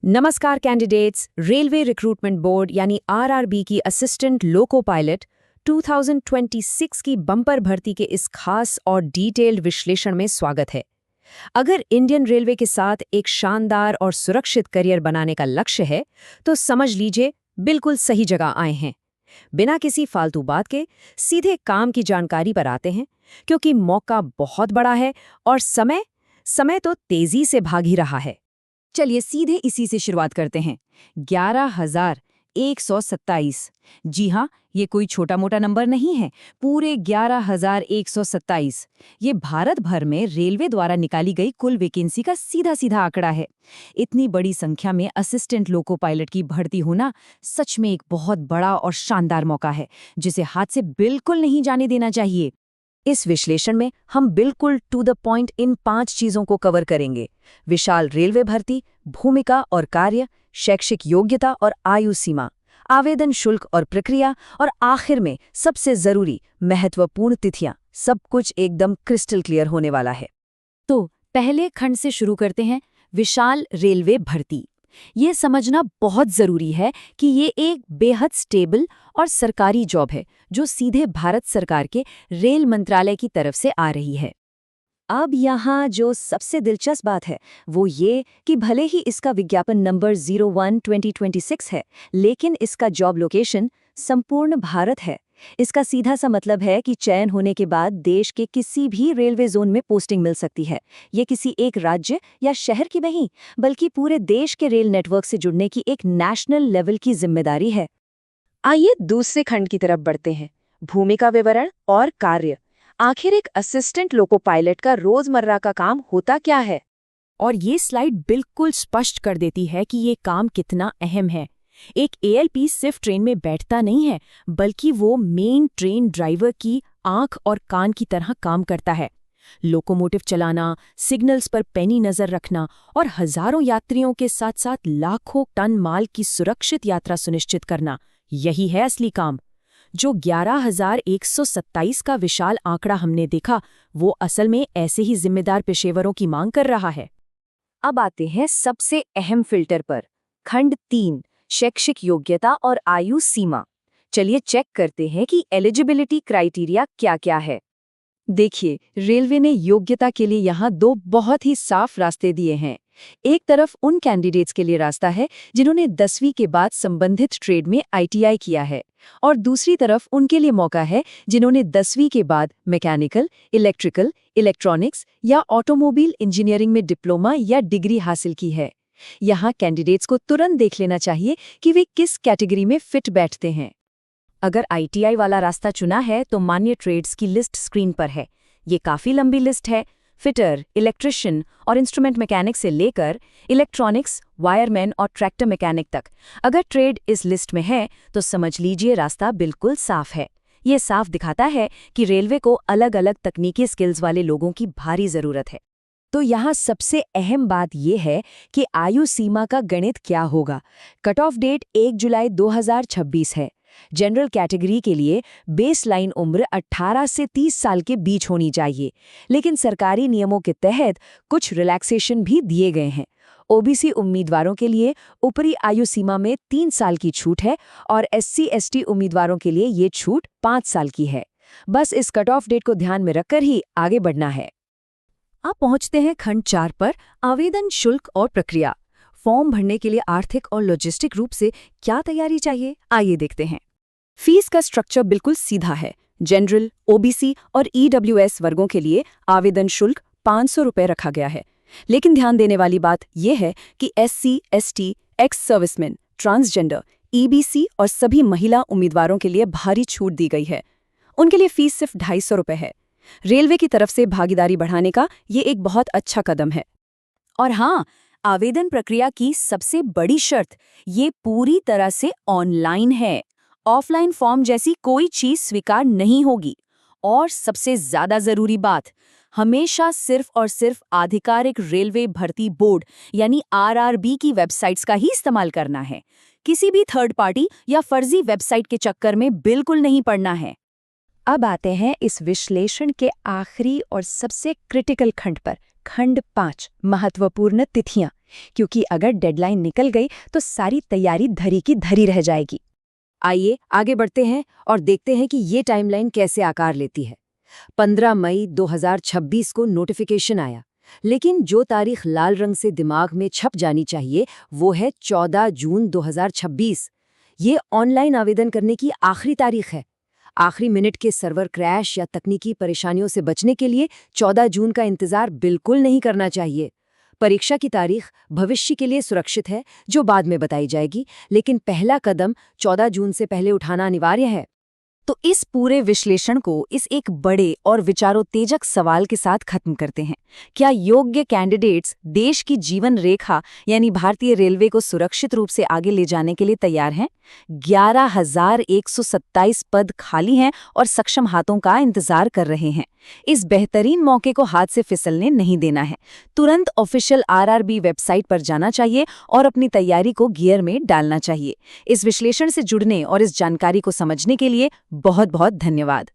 नमस्कार candidates. Railway recruitment board यानी RRB की असिस्टेंट लोको पायलट 2026 की बम्पर भर्ती के इस खास और डिटेल्ड विश्लेषण में स्वागत है। अगर इंडियन रेलवे के साथ एक शानदार और सुरक्षित करियर बनाने का लक्ष्य है तो समझ लीजिए बिल्कुल सही जगह आए हैं। बिना किसी फालतू बात के सीधे काम की जानकारी पर आते हैं, क्योंकि मौका बहुत बड़ा है और समय तो तेजी से भाग ही रहा है। चलिए सीधे इसी से शुरुआत करते हैं। 11,127। जी हाँ, ये कोई छोटा मोटा नंबर नहीं है। पूरे 11,127। ये भारत भर में रेलवे द्वारा निकाली गई कुल वैकेंसी का सीधा सीधा आंकड़ा है। इतनी बड़ी संख्या में असिस्टेंट लोको पायलट की भर्ती होना सच में एक बहुत बड़ा और शानदार मौका है, जिसे हाथ से बिल्कुल नहीं जाने देना चाहिए। इस विश्लेषण में हम बिल्कुल टू द पॉइंट इन 5 चीजों को कवर करेंगे: विशाल रेलवे भर्ती, भूमिका और कार्य, शैक्षिक योग्यता और आयु सीमा, आवेदन शुल्क और प्रक्रिया, और आखिर में सबसे जरूरी महत्वपूर्ण तिथियां। सब कुछ एकदम क्रिस्टल क्लियर होने वाला है। तो पहले खंड से शुरू करते हैं, विशाल रेलवे भर्ती। ये समझना बहुत जरूरी है कि ये एक बेहद स्टेबल और सरकारी जॉब है जो सीधे भारत सरकार के रेल मंत्रालय की तरफ से आ रही है। अब यहाँ जो सबसे दिलचस्प बात है वो ये कि भले ही इसका विज्ञापन नंबर 01/2026 है, लेकिन इसका जॉब लोकेशन संपूर्ण भारत है। इसका सीधा सा मतलब है कि चयन होने के बाद देश के किसी भी रेलवे जोन में पोस्टिंग मिल सकती है। ये किसी एक राज्य या शहर की नहीं, बल्कि पूरे देश के रेल नेटवर्क से जुड़ने की एक नेशनल लेवल की जिम्मेदारी है। आइए दूसरे खंड की तरफ बढ़ते हैं, भूमिका विवरण और कार्य। आखिर एक असिस्टेंट लोको पायलट का रोजमर्रा का काम होता क्या है? और ये स्लाइड बिल्कुल स्पष्ट कर देती है कि ये काम कितना अहम है। एक एएलपी सिर्फ ट्रेन में बैठता नहीं है, बल्कि वो मेन ट्रेन ड्राइवर की आंख और कान की तरह काम करता है। लोकोमोटिव चलाना, सिग्नल्स पर पैनी नजर रखना और हजारों यात्रियों के साथ साथ लाखों टन माल की सुरक्षित यात्रा सुनिश्चित करना, यही है असली काम। जो 11,127 का विशाल आंकड़ा हमने देखा, वो असल में ऐसे ही जिम्मेदार पेशेवरों की मांग कर रहा है। अब आते हैं सबसे अहम फिल्टर पर, खंड 3, शैक्षिक योग्यता और आयु सीमा। चलिए चेक करते हैं कि एलिजिबिलिटी क्राइटेरिया क्या-क्या है। देखिए, रेलवे ने योग्यता के लिए यहाँ 2 बहुत ही साफ रास्ते दिए हैं। एक तरफ उन कैंडिडेट्स के लिए रास्ता है जिन्होंने 10वीं के बाद संबंधित ट्रेड में आईटीआई किया है, और दूसरी तरफ उनके लिए मौका है जिन्होंने 10वीं के बाद मैकेनिकल, इलेक्ट्रिकल, इलेक्ट्रॉनिक्स या ऑटोमोबाइल इंजीनियरिंग में डिप्लोमा या डिग्री हासिल की है। यहाँ कैंडिडेट्स को तुरंत देख लेना चाहिए कि वे किस कैटेगरी में फिट बैठते हैं। अगर आईटीआई वाला रास्ता चुना है तो मान्य ट्रेड्स की लिस्ट स्क्रीन पर है। ये काफी लंबी लिस्ट है। फिटर, इलेक्ट्रिशियन और इंस्ट्रूमेंट मैकेनिक से लेकर इलेक्ट्रॉनिक्स, वायरमैन और ट्रैक्टर मैकेनिक तक अगर ट्रेड इस लिस्ट में है तो समझ लीजिए रास्ता बिल्कुल साफ है। ये साफ दिखाता है कि रेलवे को अलग अलग तकनीकी स्किल्स वाले लोगों की भारी जरूरत है। तो यहाँ सबसे अहम बात यह है कि आयु सीमा का गणित क्या होगा। कट ऑफ डेट 1 जुलाई 2026 है। जनरल कैटेगरी के लिए बेस लाइन उम्र 18 से 30 साल के बीच होनी चाहिए, लेकिन सरकारी नियमों के तहत कुछ रिलैक्सेशन भी दिए गए हैं। ओबीसी उम्मीदवारों के लिए ऊपरी आयु सीमा में 3 साल की छूट है और SC/ST उम्मीदवारों के लिए ये छूट 5 साल की है। बस इस कट ऑफ डेट को ध्यान में रखकर ही आगे बढ़ना है। अब पहुंचते हैं खंड 4 पर, आवेदन शुल्क और प्रक्रिया। फॉर्म भरने के लिए आर्थिक और लॉजिस्टिक रूप से क्या तैयारी चाहिए, आइए देखते हैं। फीस का स्ट्रक्चर बिल्कुल सीधा है। जनरल, ओबीसी और ईडब्ल्यूएस वर्गों के लिए आवेदन शुल्क 500 रुपये रखा गया है। लेकिन ध्यान देने वाली बात यह है कि SC/ST, ex serviceman, transgender, EBC और सभी महिला उम्मीदवारों के लिए भारी छूट दी गई है। उनके लिए फीस सिर्फ 250 रुपये है। रेलवे की तरफ से भागीदारी बढ़ाने का ये एक बहुत अच्छा कदम है। और हाँ, आवेदन प्रक्रिया की सबसे बड़ी शर्त ये पूरी तरह से ऑनलाइन है। ऑफलाइन फॉर्म जैसी कोई चीज स्वीकार नहीं होगी। और सबसे ज्यादा जरूरी बात, हमेशा सिर्फ और सिर्फ आधिकारिक रेलवे भर्ती बोर्ड यानी आरआरबी की वेबसाइट्स का ही इस्तेमाल करना है। किसी भी थर्ड पार्टी या फर्जी वेबसाइट के चक्कर में बिल्कुल नहीं पड़ना है। अब आते हैं इस विश्लेषण के आखिरी और सबसे क्रिटिकल खंड पर, खंड 5, महत्वपूर्ण तिथियां। क्योंकि अगर डेडलाइन निकल गई तो सारी तैयारी धरी की धरी रह जाएगी। आइए आगे बढ़ते हैं और देखते हैं कि ये टाइमलाइन कैसे आकार लेती है। 15 मई 2026 को नोटिफिकेशन आया, लेकिन जो तारीख लाल रंग से दिमाग में छप जानी चाहिए वो है 14 जून 2026। ये ऑनलाइन आवेदन करने की आखिरी तारीख है। आखिरी मिनट के सर्वर क्रैश या तकनीकी परेशानियों से बचने के लिए 14 जून का इंतजार बिल्कुल नहीं करना चाहिए। परीक्षा की तारीख भविष्य के लिए सुरक्षित है, जो बाद में बताई जाएगी, लेकिन पहला कदम 14 जून से पहले उठाना अनिवार्य है। तो इस पूरे विश्लेषण को इस एक बड़े और विचारोत्तेजक सवाल के साथ खत्म करते हैं। क्या योग्य कैंडिडेट्स देश की जीवन रेखा यानी भारतीय रेलवे को सुरक्षित रूप से आगे ले जाने के लिए तैयार हैं? 11,127 पद खाली हैं और सक्षम हाथों का इंतजार कर रहे हैं। इस बेहतरीन मौके को हाथ से फिसलने नहीं देना है। तुरंत ऑफिशियल आरआरबी वेबसाइट पर जाना चाहिए और अपनी तैयारी को गियर में डालना चाहिए। इस विश्लेषण से जुड़ने और इस जानकारी को समझने के लिए बहुत बहुत धन्यवाद।